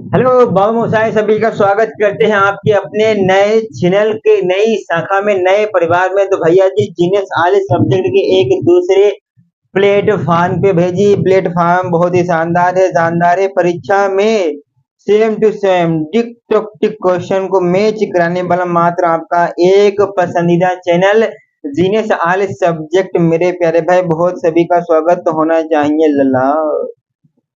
Hello बाबू मोशाय, सभी का स्वागत करते हैं आपके अपने नए चैनल के नई शाखा में, नए परिवार में। तो भैया जी, जीनियस आले सब्जेक्ट के एक दूसरे प्लेटफॉर्म पे भेजी। प्लेटफॉर्म बहुत ही शानदार है, जानदार है। परीक्षा में same to same tick tock tick question को मैच कराने वाला मात्र आपका एक पसंदीदा चैनल जीनियस आले सब्जेक्ट। मेरे प्यारे भाई, बहुत सभी का स्वागत होना चाहिए। लला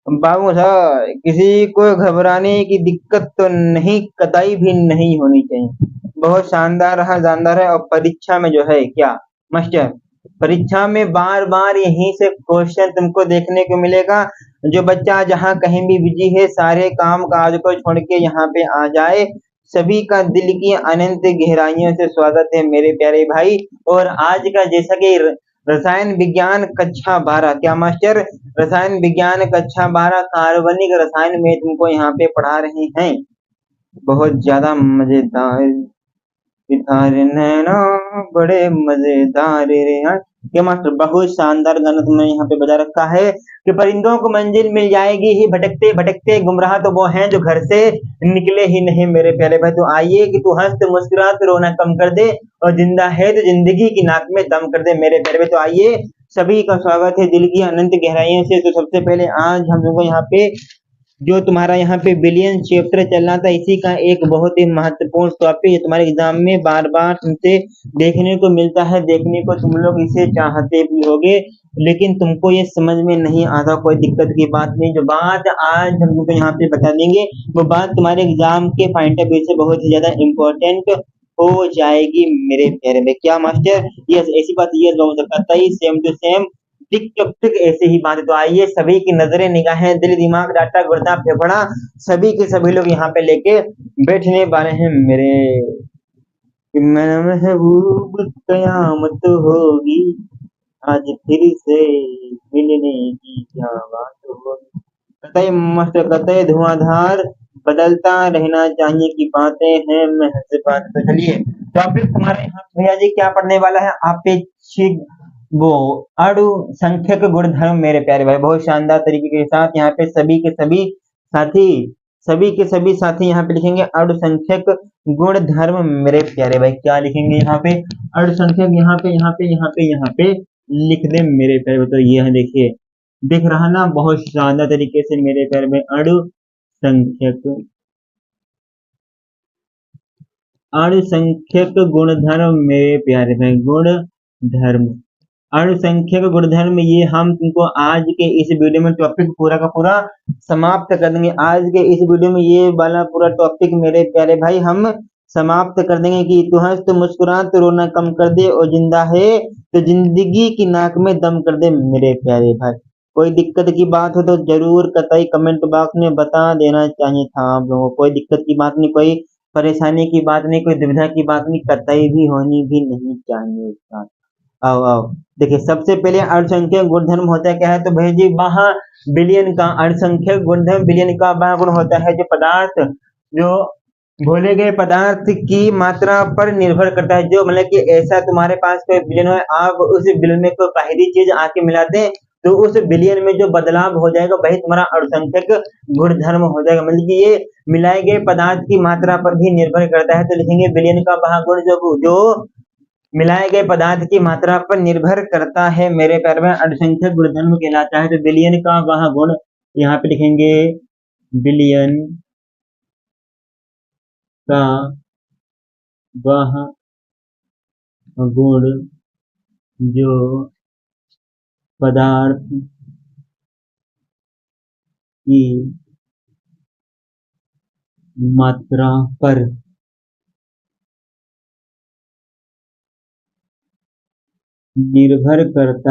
बाबू साहब, किसी को घबराने की दिक्कत तो नहीं, कतई भी नहीं होनी चाहिए। बहुत शानदार रहा, जानदार है। और परीक्षा में जो है क्या मास्टर, परीक्षा में बार बार यहीं से क्वेश्चन तुमको देखने को मिलेगा। जो बच्चा जहाँ कहीं भी बिजी है, सारे काम काज को छोड़ के यहाँ पे आ जाए। सभी का दिल की अनंत गहराइयों से स्वागत है मेरे प्यारे भाई। और आज का जैसा कि रसायन विज्ञान कक्षा 12, क्या मास्टर, रसायन विज्ञान कक्षा 12 कार्बनिक रसायन में तुमको यहाँ पे पढ़ा रहे हैं। बहुत ज्यादा मजेदार सितारे नैना, बड़े मजेदार रे हाँ। ये मास्टर बहुत शानदार गाना तुमने यहाँ पे बजा रखा है कि परिंदों को मंजिल मिल जाएगी ही भटकते भटकते, गुमराह तो वो हैं जो घर से निकले ही नहीं। मेरे प्यारे भाई, तो आइए कि तू हंस मुस्कुरात रोना कम कर दे, और जिंदा है तो जिंदगी की नाक में दम कर दे। मेरे प्यारे भाई, तो आइए, सभी का स्वागत है दिल की अनंत गहराइयों से। तो सबसे पहले आज हम लोग को यहाँ पे जो तुम्हारा यहाँ पे बिलियन चैप्टर चल रहा था, इसी का एक बहुत ही महत्वपूर्ण टॉपिक तुम्हारे एग्जाम में बार बार तुमसे देखने को मिलता है। देखने को तुम लोग इसे चाहते भी होगे, लेकिन तुमको ये समझ में नहीं आता। कोई दिक्कत की बात नहीं, जो बात आज हम तुमको यहाँ पे बता देंगे वो बात तुम्हारे एग्जाम के पॉइंट ऑफ व्यू से बहुत ही ज्यादा इम्पोर्टेंट हो जाएगी मेरे प्यारे में। क्या मास्टर, यस, ऐसी बात ये लोग करता ही सेम टू सेम टिक टक टिक ऐसे ही बात। तो आइए, सभी की नजरें निगाहें दिल दिमाग डाटा गुर्दा फेफड़ा सभी के सभी लोग यहाँ पे लेके बैठने वाले हैं मेरे। महबूब, कयामत होगी, आज फिर से मिलने की क्या बात होगी। कतई मस्त, कतई धुआंधार, बदलता रहना चाहिए की बातें हैं महज बात। तो चलिए, टॉपिक तुम्हारे यहाँ भैया जी क्या पढ़ने वाला है अपेक्षित वो अणु संख्यक गुणधर्म। मेरे प्यारे भाई, बहुत शानदार तरीके के साथ यहाँ पे साथी सभी के सभी साथी यहाँ पे लिखेंगे अणु संख्यक गुण धर्म। मेरे प्यारे भाई, क्या लिखेंगे यहाँ पे, अणु संख्यक, यहाँ पे लिख दे मेरे प्यारे भाई। तो ये है, देखिए, दिख रहा ना बहुत शानदार तरीके से मेरे प्यारे भाई। अणु संख्यक गुणधर्म मेरे प्यारे भाई, गुण धर्म, अणुसंख्यक गुणधर्म, ये हम तुमको आज के इस वीडियो में टॉपिक पूरा का पूरा समाप्त कर देंगे। आज के इस वीडियो में ये वाला पूरा टॉपिक मेरे प्यारे भाई हम समाप्त कर देंगे कि तू हंस तो मुस्कुरा तो रोना कम कर दे, और जिंदा है तो जिंदगी की नाक में दम कर दे मेरे प्यारे भाई। कोई दिक्कत की बात हो तो जरूर कतई कमेंट बॉक्स में बता देना चाहिए था आप लोगों को। कोई दिक्कत की बात नहीं, कोई परेशानी की बात नहीं, कोई दुविधा की बात नहीं, कतई भी होनी भी नहीं चाहिए। आओ आओ, देखिए, सबसे पहले अल्पसंख्यक गुणधर्म होता है क्या है, तो भाई जी वहाँ बिलियन का अल्पसंख्यक गुणधर्म, बिलियन का वह गुण होता है जो पदार्थ, जो घोले गए पदार्थ की मात्रा पर निर्भर करता है। जो मतलब कि ऐसा तुम्हारे पास कोई बिलियन है, आप उस बिलियन में कोई पहली चीज आके मिलाते हैं, तो उस बिलियन में जो बदलाव हो जाएगा वही तुम्हारा अल्पसंख्यक गुणधर्म हो जाएगा। मतलब कि ये मिलाए गए पदार्थ की मात्रा पर भी निर्भर करता है। तो लिखेंगे बिलियन का वह गुण जो मिलाए गए पदार्थ की मात्रा पर निर्भर करता है मेरे प्यारे में, अल्पसंख्यक गुणधर्म कहलाता है। तो बिलियन का वह गुण यहाँ पे लिखेंगे, बिलियन का वह गुण जो पदार्थ की मात्रा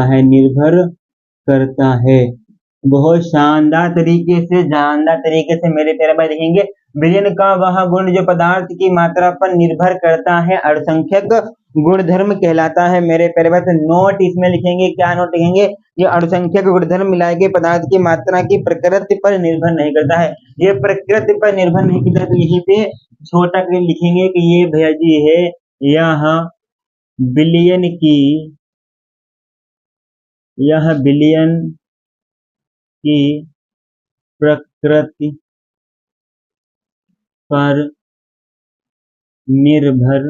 पर निर्भर करता है। बहुत शानदार तरीके से, जानदार तरीके से मेरे प्यारे भाई लिखेंगे, विलयन का वह गुण जो पदार्थ की मात्रा पर निर्भर करता है अल्पसंख्यक गुणधर्म कहलाता है मेरे प्यारे भाई। तो नोट इसमें लिखेंगे, क्या नोट लिखेंगे, ये अल्पसंख्यक गुणधर्म मिलाए गए पदार्थ की मात्रा की प्रकृति पर निर्भर नहीं करता है। ये प्रकृति पर निर्भर नहीं करता, तो यहीं पे छोटा कर लिखेंगे कि ये भैया जी है, यह बिलियन की यह बिलियन की प्रकृति पर निर्भर,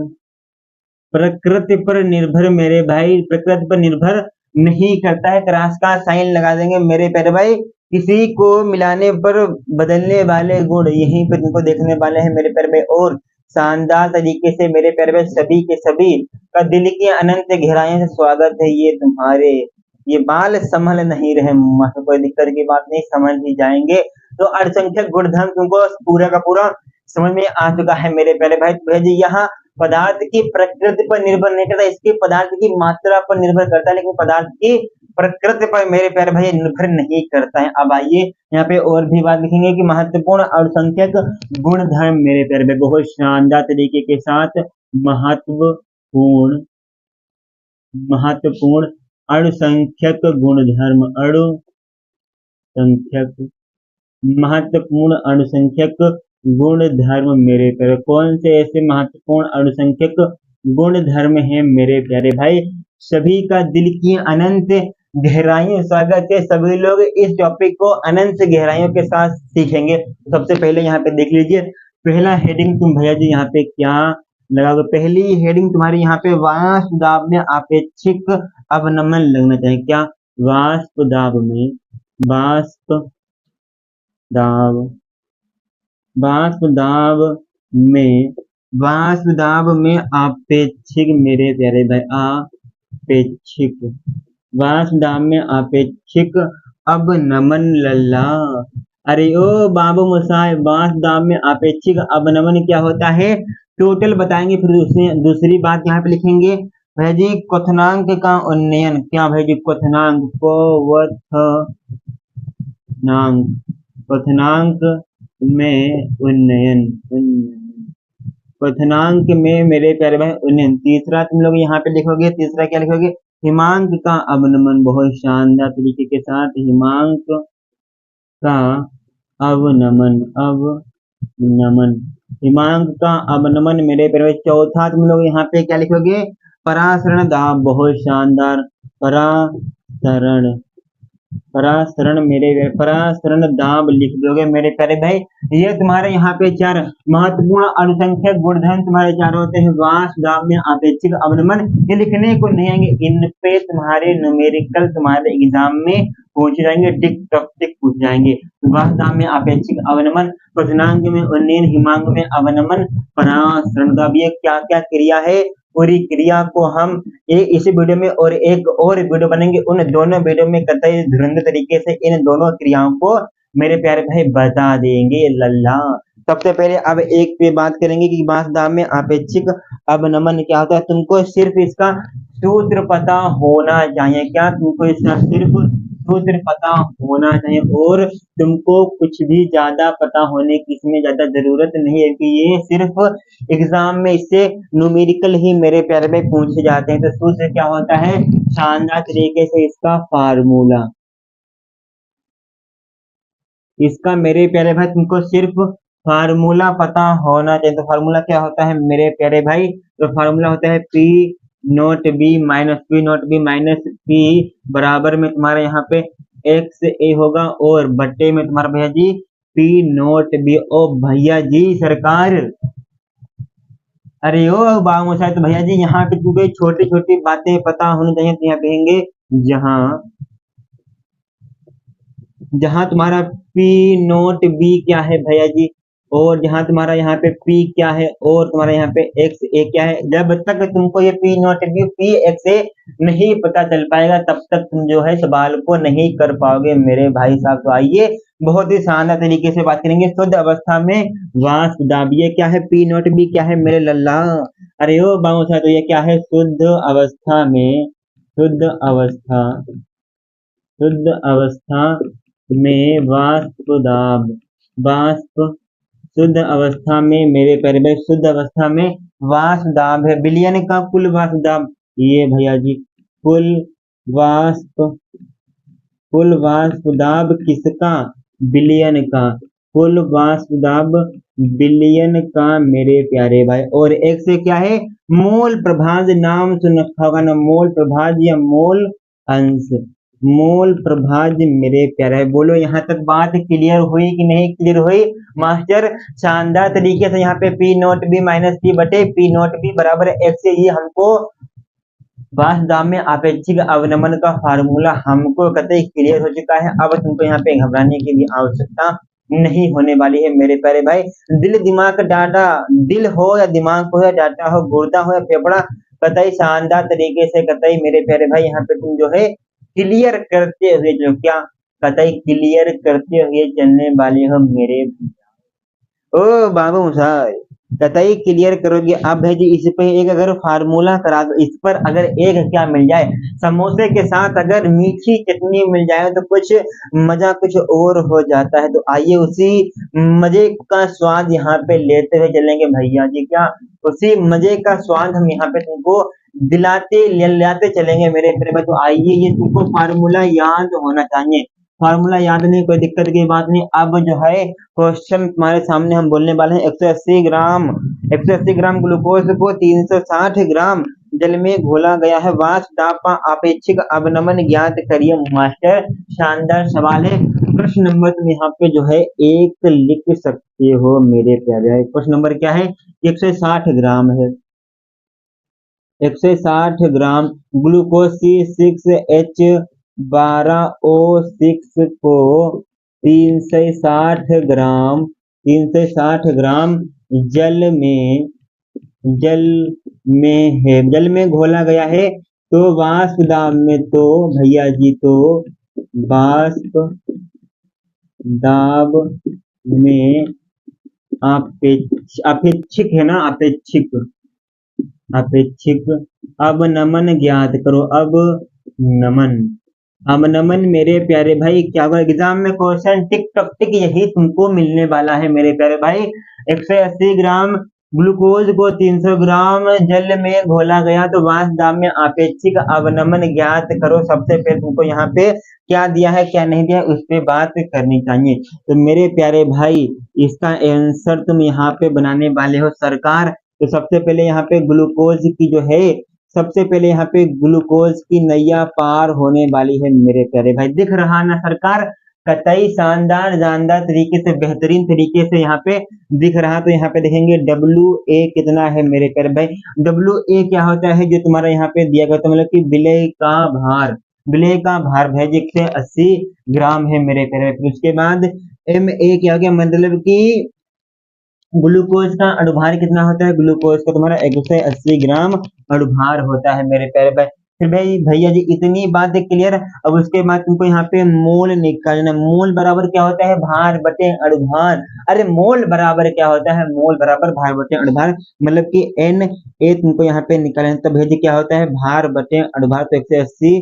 प्रकृति पर निर्भर मेरे भाई, प्रकृति पर निर्भर नहीं करता है। क्रॉस का साइन लगा देंगे मेरे प्यारे भाई। किसी को मिलाने पर बदलने वाले गुण यहीं पर तुमको देखने वाले हैं मेरे प्यारे भाई। और शानदार तरीके से मेरे प्यारे भाई सभी के सभी का दिल की अनंत गहराइयों से स्वागत है। ये तुम्हारे ये बाल संभल नहीं रहे, कोई दिक्कत की बात नहीं, समझ ही जाएंगे। तो अल्पसंख्यक गुणधर्म तुमको पूरा का पूरा समझ में आ चुका है मेरे प्यारे भाई। तो जी यहाँ पदार्थ की प्रकृति पर निर्भर नहीं करता, इसके पदार्थ की मात्रा पर निर्भर करता है, लेकिन पदार्थ की प्रकृति पर मेरे प्यारे भाई निर्भर नहीं करता है। अब आइए यहाँ पे और भी बात लिखेंगे कि महत्वपूर्ण अल्पसंख्यक गुणधर्म मेरे प्यारे भाई, बहुत शानदार तरीके के साथ महत्वपूर्ण अल्पसंख्यक गुणधर्म, महत्वपूर्ण अल्पसंख्यक गुणधर्म मेरे प्यारे। कौन से ऐसे महत्वपूर्ण अल्पसंख्यक गुणधर्म है मेरे प्यारे भाई? सभी का दिल की अनंत गहराइयों स्वागत है। सभी लोग इस टॉपिक को अनंत गहराइयों के साथ सीखेंगे। सबसे पहले यहाँ पे देख लीजिए, पहला हेडिंग तुम भैया जी यहाँ पे क्या लगाओगे? पहली हेडिंग तुम्हारी यहाँ पे वाष्प दाब में आपेक्षिक अवनमन लगना चाहिए। क्या? वाष्प दाब में आपेक्षिक मेरे प्यारे भाई, आपेक्षिक वाष्प दाब में आपेक्षिक अवनमन लल्ला। अरे ओ बाबू मुसाए, वाष्प दाब में आपेक्षिक अवनमन क्या होता है? टोटल बताएंगे, फिर दूसरी बात यहाँ पे लिखेंगे भाई जी क्वथनांक का उन्नयन। क्या भाई जी? क्वथनांक में उन्नयन, क्वथनांक में मेरे प्यारे भाई उन्नयन। तीसरा तुम लोग यहाँ पे लिखोगे, तीसरा क्या लिखोगे? हिमांक का अवनमन। बहुत शानदार तरीके के साथ हिमांक का अवनमन, हिमांक का अवनमन मेरे प्यारे भाई। चौथा तुम लोग यहाँ पे क्या लिखोगे? परासरण दाब। बहुत शानदार, परासरण दाब लिख दोगे मेरे प्यारे भाई। ये तुम्हारे यहाँ पे चार महत्वपूर्ण अल्पसंख्यक गुणधर्म तुम्हारे चार होते हैं। वाष्प दाब में आपेक्षिक अवनमन, ये लिखने को नहीं आएंगे, इन पे तुम्हारे न्यूमेरिकल तुम्हारे एग्जाम में पूछ जाएंगे, टिक टॉक टिक पूछ जाएंगे। वाष्प दाब में आपेक्षिक अवनमन, क्वथनांक में उन्नयन, हिमांक में अवनमन, परासरण दाब। ये क्या क्या क्रिया है? पूरी क्रिया को हम इस वीडियो में और एक और वीडियो बनेंगे, उन दोनों वीडियो में कतई धुरंधर तरीके से इन दोनों क्रियाओं को मेरे प्यारे भाई बता देंगे लल्ला। सबसे पहले अब एक पे बात करेंगे कि वाष्प दाब में आपेक्षिक अवनमन क्या होता है। तुमको सिर्फ इसका सूत्र पता होना चाहिए। क्या? तुमको इसका सिर्फ सूत्र पता होना चाहिए, और तुमको कुछ भी ज्यादा पता होने की इसमें ज्यादा जरूरत नहीं है, कि ये सिर्फ एग्जाम में इससे न्यूमेरिकल ही मेरे प्यारे में पूछे जाते हैं। तो सूत्र क्या होता है? शानदार तरीके से इसका फार्मूला, इसका मेरे प्यारे भाई तुमको सिर्फ फार्मूला पता होना चाहिए। तो फार्मूला क्या होता है मेरे प्यारे भाई? तो फार्मूला होता है P naught B minus P बराबर में तुम्हारे यहाँ पे एक्स ए होगा, और बट्टे में तुम्हारा भैया जी P नोट बी। ओ भैया जी सरकार, अरे ओ बाबू साहब, तो भैया जी यहाँ पे तुम्हें छोटी छोटी बातें पता होनी चाहिए। तो यहाँ कहेंगे जहां तुम्हारा P नोट B क्या है भैया जी, और जहां तुम्हारा यहाँ पे P क्या है, और तुम्हारा यहाँ पे X A क्या है। जब तक तुमको ये P note B P X A नहीं पता चल पाएगा, तब तक तुम जो है सवाल को नहीं कर पाओगे मेरे भाई साहब। तो आइए बहुत ही शानदार तरीके से बात करेंगे। शुद्ध अवस्था में वाष्प दाब, ये क्या है? P नोट B क्या है मेरे लल्ला? अरे ओ बाबू साहब, तो ये क्या है? शुद्ध अवस्था में वाष्प दाब, शुद्ध अवस्था में मेरे प्यारे भाई, शुद्ध अवस्था में वाष्प दाब है बिलियन का कुल वाष्प दाब। ये भैया जी कुल वाष्प दाब किसका? बिलियन का। कुल वाष्प दाब बिलियन का मेरे प्यारे भाई। और एक से क्या है? मोल प्रभाज, नाम सुन रखा होगा ना, मोल प्रभाज या मोल अंश। मोल प्रभाज्य मेरे प्यारे। बोलो यहाँ तक बात क्लियर हुई कि नहीं क्लियर हुई मास्टर? शानदार तरीके से यहाँ पे P naught B minus P बटे पी नोट बी बराबर एक्स, ये हमको वास्तव में अपेक्षिक अवनमन का फार्मूला हमको कतई क्लियर हो चुका है। अब तुमको यहाँ पे घबराने की भी आवश्यकता नहीं होने वाली है मेरे प्यारे भाई। दिल दिमाग डाटा, दिल हो या दिमाग हो या डाटा हो, गुर्दा हो या फेफड़ा, कतई शानदार तरीके से कतई मेरे प्यारे भाई यहाँ पे तुम जो है क्लियर करते हुए जो क्या कतई क्लियर करते हुए चलने वाले हो मेरे ओ बाबू साहब, कतई क्लियर करोगे। अब है जी इस पे एक अगर फार्मूला करा दो, इस पर अगर एक क्या मिल जाए, समोसे के साथ अगर मीठी चटनी मिल जाए तो कुछ मजा कुछ और हो जाता है। तो आइए उसी मजे का स्वाद यहाँ पे लेते हुए चलेंगे भैया जी, क्या उसी मजे का स्वाद हम यहाँ पे तुमको दिलाते लाते चलेंगे मेरे मेरे भाई। तो आइए ये तुमको फार्मूला याद होना चाहिए, फार्मूला याद नहीं कोई दिक्कत की बात नहीं। अब जो है क्वेश्चन तुम्हारे सामने हम बोलने वाले हैं। 180 ग्राम ग्लूकोज को 360 ग्राम जल में घोला गया है, वाष्प अपेक्षिक अवनमन ज्ञात करिए मास्टर। शानदार सवाल है। प्रश्न नंबर तुम यहाँ पे जो है एक लिख सकते हो मेरे प्यारे। प्रश्न नंबर क्या है? 160 ग्राम है, 160 ग्राम ग्लूकोज C6H 12O6 को 360 ग्राम जल जल में घोला गया है। तो वाष्प दाब में तो भैया जी तो वाष्प दाब में अपेक्षिक है ना, अपेक्षिक अब नमन ज्ञात करो। अब नमन मेरे प्यारे भाई क्या होगा एग्जाम में क्वेश्चन टिक टक टिक यही तुमको मिलने वाला है मेरे प्यारे भाई। 180 ग्राम ग्लूकोज को 300 ग्राम जल में घोला गया, तो वाष्प दाब में अपेक्षिक अवनमन ज्ञात करो। सबसे पहले तुमको यहाँ पे क्या दिया है क्या नहीं दिया है उस पे बात करनी चाहिए। तो मेरे प्यारे भाई इसका आंसर तुम यहाँ पे बनाने वाले हो सरकार। तो सबसे पहले यहाँ पे ग्लूकोज की जो है, सबसे पहले यहाँ पे ग्लूकोज की नैया पार होने वाली है मेरे प्यारे भाई। दिख रहा ना सरकार? कतई शानदार जानदार तरीके से बेहतरीन तरीके से यहाँ पे दिख रहा। तो यहाँ पे देखेंगे WA कितना है मेरे प्यारे भाई। WA क्या होता है जो तुम्हारा यहाँ पे दिया गया, तो मतलब कि विलय का भार, विलय का भार भैज 180 ग्राम है मेरे प्यारे भाई। फिर उसके बाद MA क्या हो गया, मतलब कि ग्लूकोज का अणुभार कितना होता है, ग्लूकोज का तुम्हारा 180 ग्राम अणुभार होता है मेरे प्यारे भाई। फिर भाई भैया जी इतनी बात क्लियर। अब उसके बाद तुमको यहाँ पे मोल निकालना। मोल बराबर क्या होता है, भार बटे अणुभार। अरे मोल बराबर क्या होता है, मोल बराबर भार बटे अणुभार, मतलब कि Na तुमको यहाँ पे निकालना। तो भैया जी क्या होता है, भार बटे अणुभार। तो 180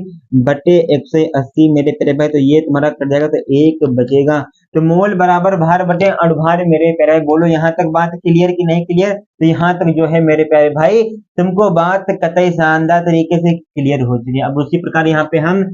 बटे 180 मेरे प्यारे भाई, तो ये तुम्हारा कट जाएगा तो एक बचेगा। तो मोल बराबर भार बटे अणुभार मेरे प्यारे भाई। बोलो यहाँ तक बात क्लियर कि नहीं क्लियर? तो यहाँ तक जो है मेरे प्यारे भाई तुमको बात कतई शानदार तरीके से क्लियर हो चुकी है। अब उसी प्रकार यहाँ पे हम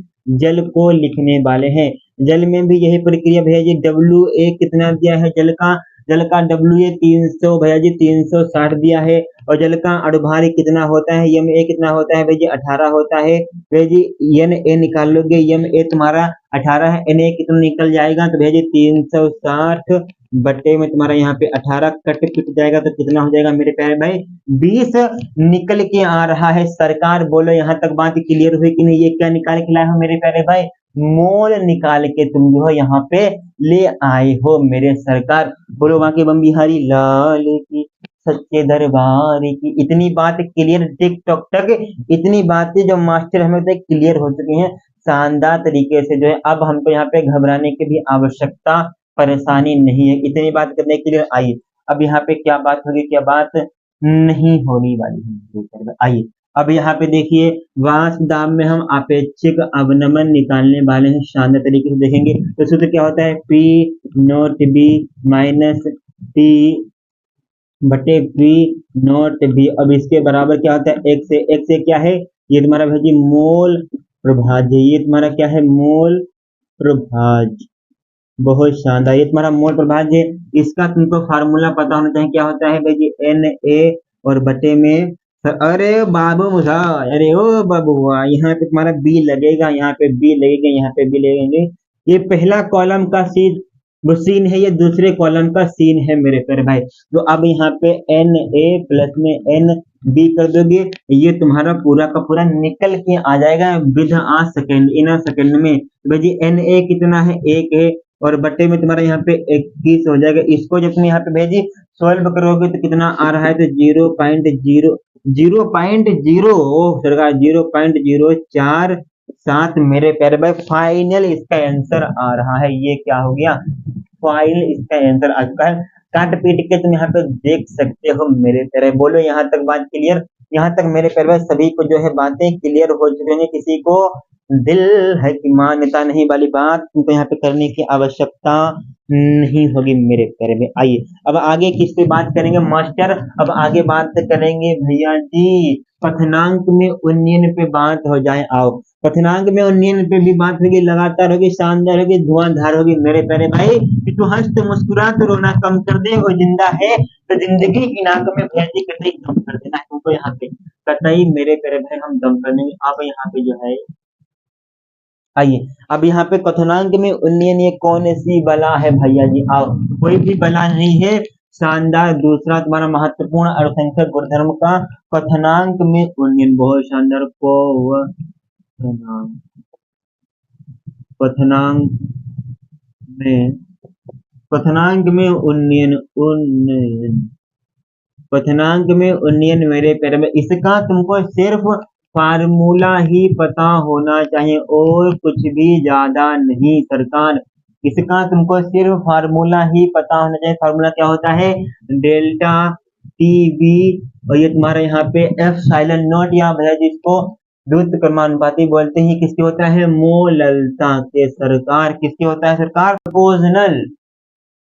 जल को लिखने वाले हैं। जल में भी यही प्रक्रिया भैया जी। WA कितना दिया है जल का, जल का WA 300 भैया जी 360 दिया है। और जल का अणुभार कितना होता है, MA कितना होता है भैया जी 18 होता है। भैया जी Na निकाल लोगे, MA तुम्हारा 18 है, Na कितना निकल जाएगा, तो भैया जी 360 बटे में तुम्हारा यहाँ पे 18 कट पिट जाएगा, तो कितना हो जाएगा मेरे प्यारे भाई 20 निकल के आ रहा है सरकार। बोलो यहाँ तक बात क्लियर हुई कि नहीं? ये क्या निकाल के लाए हो मेरे प्यारे भाई, मोल निकाल के तुम जो है यहाँ पे ले आए हो मेरे सरकार। बोलो वहां के बम बिहारी लाल की, सच्चे दरबार की। इतनी बात क्लियर टिक टॉक तक, इतनी बातें जो मास्टर हमें तक क्लियर हो चुकी हैं शानदार तरीके से जो है। अब हमको यहाँ पे घबराने की भी आवश्यकता परेशानी नहीं है। इतनी बात करने के लिए आइए अब यहाँ पे क्या बात होगी क्या बात नहीं होने वाली है। आइए अब यहाँ पे देखिए वाष्प दाब में हम अपेक्षिक अवनमन निकालने वाले हैं। शानदार तरीके से देखेंगे तो सूत्र क्या होता है, P note B minus T बटे P नोट B। अब इसके बराबर क्या होता है, x से क्या है, ये तुम्हारा भाई मोल प्रभाज्य, ये तुम्हारा क्या है मोल प्रभाज्य। बहुत शानदार, ये तुम्हारा मोल प्रभाज्य है। इसका तुमको फार्मूला पता होना चाहिए, क्या होता है भाई जी Na और बटे में अरे बाबू मुसा, अरे ओ बाबूआ, यहाँ पे तुम्हारा बी लगेगा, यहाँ पे बी लगेगा, यहाँ पे बी लगेंगे। ये पहला कॉलम का सीन वो सीन है, ये दूसरे कॉलम का सीन है मेरे प्यारे भाई। तो अब यहाँ पे एन ए प्लस में एन बी कर दोगे, ये तुम्हारा पूरा का पूरा निकल के आ जाएगा with a second, in a second में। तो भाई जी एन ए कितना है, एक है, और बट्टे में तुम्हारा यहाँ पे 21 हो जाएगा। इसको जब तुम यहाँ पे भेजी सॉल्व करोगे तो कितना आ रहा है, तो 0.0 सरकार 0.047 मेरे प्यारे भाई फाइनल इसका आंसर आ रहा है। ये क्या हो गया, फाइनल इसका आंसर आ चुका है। काट पीट के तुम यहाँ पे देख सकते हो मेरे प्यारे। बोलो यहाँ तक बात क्लियर, यहाँ तक मेरे प्यारे भाई सभी को जो है बातें क्लियर हो चुकी हैं। किसी को दिल है कि मान्यता नहीं वाली बात तुमको यहाँ पे करने की आवश्यकता नहीं होगी मेरे प्यारे में। आइए अब आगे किस पे बात करेंगे मास्टर, अब आगे बात करेंगे भैया जी पठनांक में उन्नयन पे बात हो जाए। आओ पठनांक में उन्नयन पे भी बात होगी, लगातार होगी, शानदार होगी, धुआंधार होगी मेरे प्यारे भाई। कि तू हंस तो मुस्कुरा तो रोना कम कर दे, वो जिंदा है तो जिंदगी की नाक में भैया जी कतई दम कर देना है तुमको यहाँ पे, कतई मेरे प्यारे भाई हम दम कर देंगे। अब यहाँ पे जो है आइए अब यहाँ पे कथनांक में उन्नयन ये कौन सी बला है भैया जी, आओ कोई भी बला नहीं है, शानदार दूसरा तुम्हारा महत्वपूर्ण अल्पसंख्यक गुणधर्म का कथनांक में उन्नयन, बहुत शानदार कथनांक में कथनांक में उन्नयन उन्नयन पथनांक में उन्नयन मेरे प्यारे में, इसका तुमको सिर्फ फार्मूला ही पता होना चाहिए और कुछ भी ज्यादा नहीं सरकार। इसका तुमको सिर्फ फार्मूला ही पता होना चाहिए। फार्मूला क्या होता है, डेल्टा टी बी, और ये तुम्हारा यहाँ पे एफ साइलेंट नोट या भैया जिसको द्रुत क्रमानुपाती बोलते हैं, किसके होता है, मोललता के सरकार, किसके होता है सरकार, प्रोपोर्शनल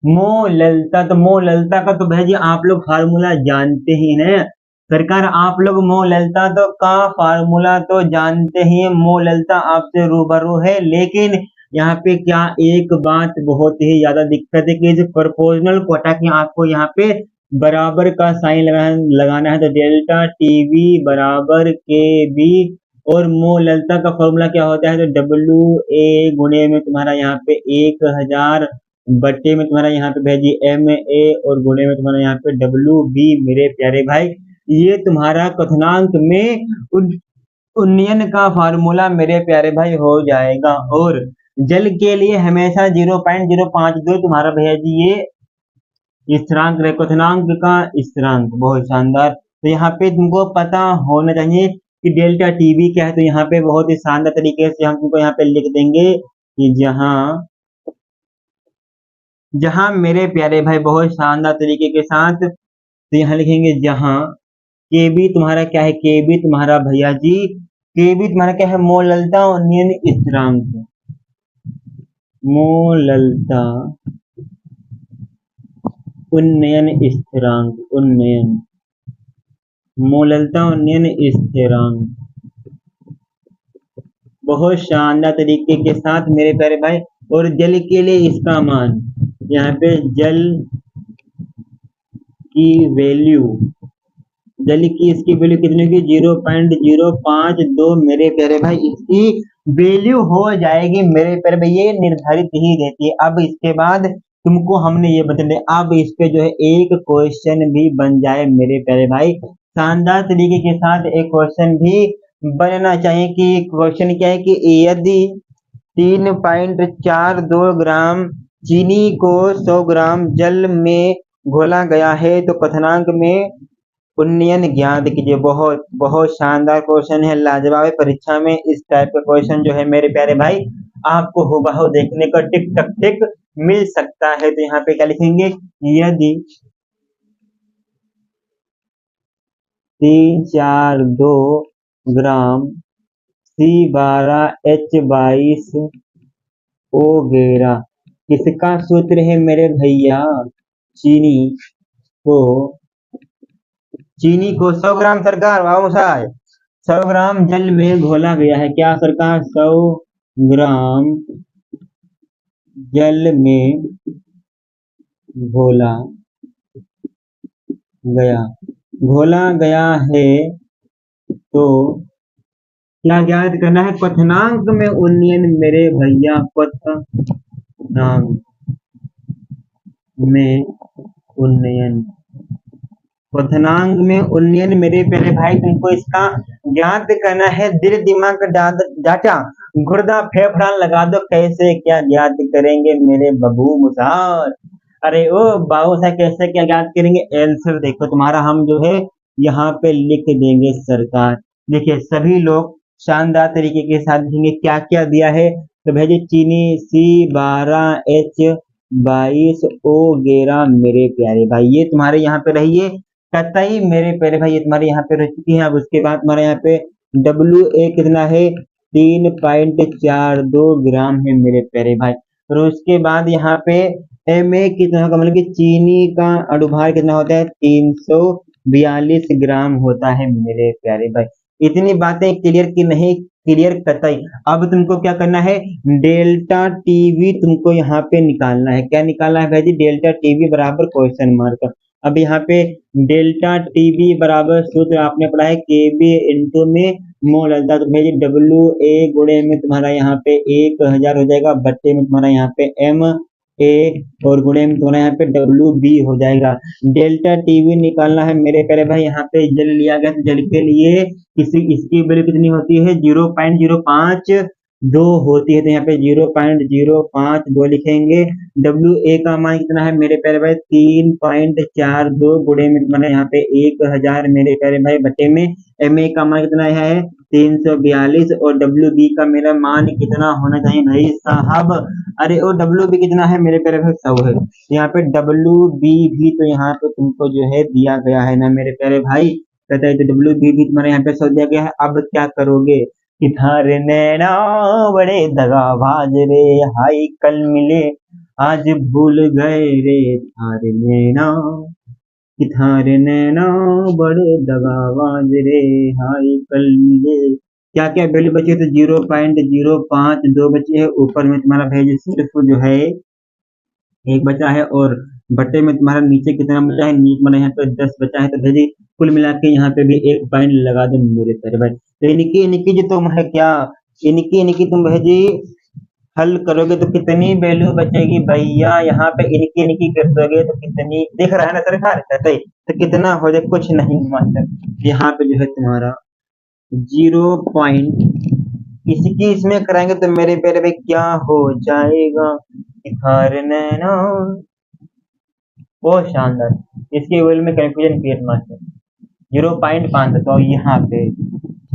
मोललता। तो मोललता का तो भैया जी आप लोग फार्मूला जानते ही ना सरकार, आप लोग मोललता तो का फार्मूला तो जानते ही हैं, मोललता आपसे रूबरू है। लेकिन यहाँ पे क्या एक बात बहुत ही ज्यादा दिक्कत है कि जो प्रोपोर्शनल कोटा की आपको यहाँ पे बराबर का साइन लगाना है, तो डेल्टा टीवी बराबर के बी, और मोललता का फॉर्मूला क्या होता है, तो डब्ल्यू ए गुणे में तुम्हारा यहाँ पे 1000 बट्टे में तुम्हारा यहाँ पे भेजी एम ए, और गुणे में तुम्हारा यहाँ पे डब्ल्यू बी मेरे प्यारे भाई। ये तुम्हारा कथनांक में उन्नयन का फार्मूला मेरे प्यारे भाई हो जाएगा। और जल के लिए हमेशा 0.052 तुम्हारा भैया जी ये स्थिरांक रहे, क्वथनांक का स्थिरांक, बहुत शानदार। तो यहाँ पे तुमको पता होना चाहिए कि डेल्टा टीवी क्या है। तो यहाँ पे बहुत ही शानदार तरीके से हम तुमको यहाँ पे लिख देंगे कि जहां मेरे प्यारे भाई बहुत शानदार तरीके के साथ, तो यहाँ लिखेंगे जहां के बी तुम्हारा क्या है, के बी तुम्हारा भैया जी, के बी तुम्हारा क्या है, मोललता उन्नयन स्थिरांक, मोललता उन्नयन स्थिरांक, उन्नयन मोललता उन्नयन स्थिरांक, बहुत शानदार तरीके के साथ मेरे प्यारे भाई। और जल के लिए इसका मान, यहाँ पे जल की वैल्यू, जल की इसकी वैल्यू कितनी की 0.052 मेरे प्यारे भाई, इसकी वैल्यू हो जाएगी मेरे प्यारे भाई, ये निर्धारित ही रहती है। अब इसके बाद तुमको हमने ये बता दिया, अब इस पे जो है एक क्वेश्चन भी बन जाए मेरे प्यारे भाई, शानदार तरीके के साथ एक क्वेश्चन भी बनना चाहिए। कि क्वेश्चन क्या है कि यदि 3.42 ग्राम चीनी को 100 ग्राम जल में घोला गया है तो कथनांक में उन्नयन ज्ञात कीजिए। बहुत बहुत शानदार क्वेश्चन है, लाजवाब है। परीक्षा में इस टाइप का क्वेश्चन जो है मेरे प्यारे भाई आपको हुबहू देखने को टिक टक टिक मिल सकता है। तो यहाँ पे क्या लिखेंगे, यदि 342 ग्राम C12H22O11, किसका सूत्र है मेरे भैया, चीनी को 100 ग्राम सरकार, वाह साहब, 100 ग्राम जल में घोला गया है, क्या सरकार, 100 ग्राम जल में घोला गया है तो क्या ज्ञात करना है? क्वथनांक में उन्नयन मेरे भैया, क्वथनांक में उन्नयन, क्वथनांक में उन्नयन मेरे प्यारे भाई, तुमको इसका ज्ञात करना है। दिल दिमाग का डाटा गुर्दा फेफड़ा लगा दो, कैसे क्या ज्ञात करेंगे मेरे बबू मुसार? अरे ओ बाबू साहब, कैसे क्या ज्ञात करेंगे? आंसर देखो तुम्हारा हम जो है यहाँ पे लिख देंगे सरकार। देखिए सभी लोग शानदार तरीके के साथ लिखेंगे क्या क्या दिया है। तो भेजे चीनी C12H22O मेरे प्यारे भाई, ये तुम्हारे यहाँ पे रही है कतई मेरे प्यारे भाई, ये तुम्हारे यहाँ पे रह चुकी है। अब उसके बाद तुम्हारे यहाँ पे WA कितना है? 3.42 ग्राम है मेरे प्यारे भाई। और उसके बाद यहाँ पे MA कितना होगा, मतलब कि चीनी का अणुभार कितना होता है? 342 ग्राम होता है मेरे प्यारे भाई। इतनी बातें क्लियर की नहीं? क्लियर कतई। अब तुमको क्या करना है? डेल्टा टीवी तुमको यहाँ पे निकालना है। क्या निकालना है भाई जी? डेल्टा टीवी बराबर क्वेश्चन मार्क। अब यहाँ पे डेल्टा टीवी बराबर सूत्र आपने पढ़ा है KB इंटू में मोल डालता, तो भाई WA गुणे में तुम्हारा यहाँ पे 1000 हो जाएगा, बट्टे में तुम्हारा यहाँ पे MA और गुणे में तुम्हारा यहाँ पे WB हो जाएगा। डेल्टा टीवी निकालना है मेरे प्यारे भाई। यहाँ पे जल लिया गया, तो जल के लिए इसकी वैल्यू कितनी होती है? 0.052 होती है, तो यहाँ पे 0.052 लिखेंगे। WA का मान कितना है मेरे प्यारे भाई? 3.42 गुणे में तुम्हारे यहाँ पे 1000 मेरे प्यारे भाई, बटे में MA का मान कितना है? 342 और WB का मेरा मान कितना होना चाहिए भाई साहब? अरे ओ WB कितना है मेरे प्यारे भाई? 100 है। यहाँ पे WB भी तो यहाँ पे तुमको जो है दिया गया है ना मेरे प्यारे भाई, कहता है तो WB भी तुम्हारे यहाँ पे 100 दिया गया है। अब क्या करोगे? कि थारे नैना बड़े दगाबाज रे, हाय कल मिले आज भूल गए रे, थारे नैना, कि थारे नैना बड़े दगाबाज रे, हाय कल मिले। क्या क्या वैल्यू बची है? तो 0.052 बची है। ऊपर में तुम्हारा भेज सिर्फ जो है एक बचा है, और बटे में तुम्हारा नीचे कितना बचा है? नीचे मैंने यहाँ पे 10 बचा है। तो भेजी कुल मिला के यहाँ पे भी एक पॉइंट लगा दो मेरे प्यारे भाई। तो इनकी जो तुम है क्या, इनकी तुम भेजी हल करोगे तो कितनी वैल्यू बचेगी भैया? यहाँ पे इनकी कर दोगे तो कितनी, दिख रहा है ना सरकार? कहते ही तो कितना हो जाए? कुछ नहीं मास्टर, यहाँ पे जो है तुम्हारा 0. इसकी इसमें कराएंगे तो मेरे प्यारे भाई क्या हो जाएगा? नैना, बहुत शानदार। इसके वैल्यू में कंफ्यूजन क्रिएट मास्टर 0.5, तो यहाँ पे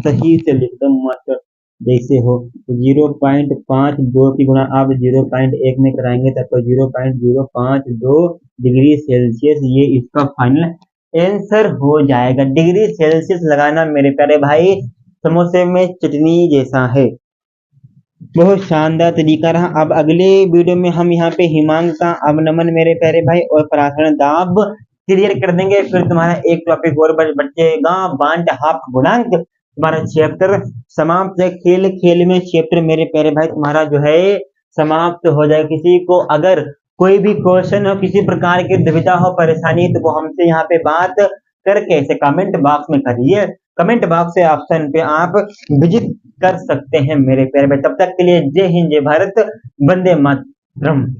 सही से लिख दो मास्टर जैसे हो। तो 0.52 की गुणा आप 0.1 में कराएंगे तब तो 0.052 डिग्री सेल्सियस ये इसका फाइनल आंसर हो जाएगा। डिग्री सेल्सियस लगाना मेरे प्यारे भाई समोसे में चटनी जैसा है। बहुत शानदार तरीका रहा। अब अगले वीडियो में हम यहाँ पे हिमांक का अवनमन मेरे प्यारे भाई और परासरण दाब क्लियर कर देंगे। फिर तुम्हारा एक टॉपिक और बचेगा, बांट हाफ गुणांक, तुम्हारा चैप्टर समाप्त है। खेल खेल में चैप्टर मेरे प्यारे भाई तुम्हारा जो है समाप्त हो जाए। किसी को अगर कोई भी क्वेश्चन हो, किसी प्रकार की दुविधा हो, परेशानी, तो वो हमसे यहाँ पे बात करके इसे कमेंट बॉक्स में करिए। कमेंट बॉक्स से ऑप्शन पे आप विजिट कर सकते हैं मेरे प्यारे भाई। तब तक के लिए जय हिंद, जय भारत, वंदे मातरम।